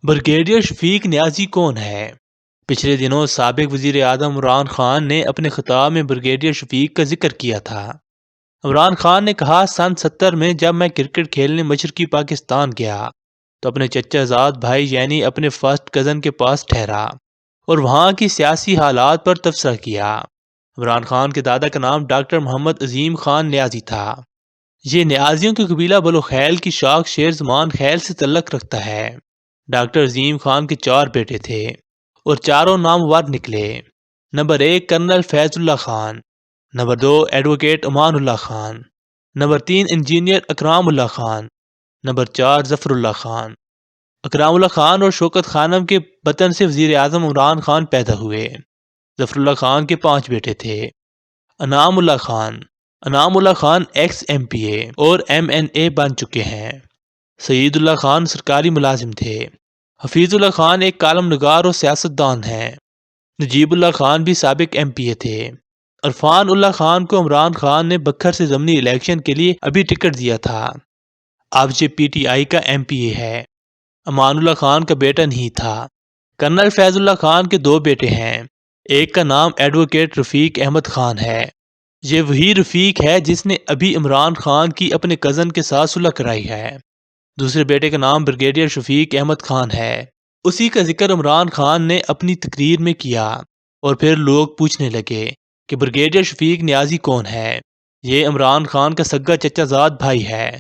Brigadier Shafiq Niazi कौन है? पिछले दिनों साबिक वजीर आज़म इमरान खान ने अपने खिताब में ब्रिगेडियर शफीक का जिक्र किया था। इमरान खान ने कहा, सन 70 में जब मैं क्रिकेट खेलने मशरकी पाकिस्तान गया तो अपने चचाजाद भाई यानी अपने फर्स्ट कज़न के पास ठहरा और वहाँ की सियासी हालात पर तबसरा किया। इमरान खान के दादा का नाम डॉक्टर मोहम्मद अजीम खान नियाज़ी था। ये नियाज़ियों की कबीला बलोखैल की शाख शेर जमान खैल से तल्लक रखता है। डॉक्टर अजीम खान के 4 बेटे थे और चारों नामवर निकले। Number 1 colonel Faizullah Khan, number 2 advocate Amanullah Khan, number 3 engineer Akramullah Khan, number 4 Zafarullah Khan. Akramullah Khan और शौकत खानम के बतन से वजीर आजम इमरान खान पैदा हुए। जफरुल्लाह खान के 5 बेटे थे। अनामुल्लाह खान, अनामुल्लाह खान एक्स MPA और MNA बन चुके हैं। सईदुल्लाह खान सरकारी मुलाजिम थे। हफीजुल्लाह खान एक कालम नगार और सियासतदान हैं। नजीबुल्लाह खान भी साबिक MPA थे। इरफान उल्लाह खान को इमरान खान ने बखर से ज़मनी इलेक्शन के लिए अभी टिकट दिया था। अब ये PTI का MPA है। अमानुल्लाह खान का बेटा नहीं था। कर्नल फैजुल्लाह खान के 2 बेटे हैं। एक का नाम एडवोकेट रफ़ीक अहमद खान है। ये वही रफ़ीक है जिसने अभी इमरान खान की अपने कज़न के साथ सुलह कराई है। दूसरे बेटे का नाम ब्रिगेडियर शफीक अहमद खान है। उसी का जिक्र इमरान खान ने अपनी तकरीर में किया और फिर लोग पूछने लगे कि ब्रिगेडियर शफीक नियाज़ी कौन है। ये इमरान खान का सग्गा चचाजाद भाई है।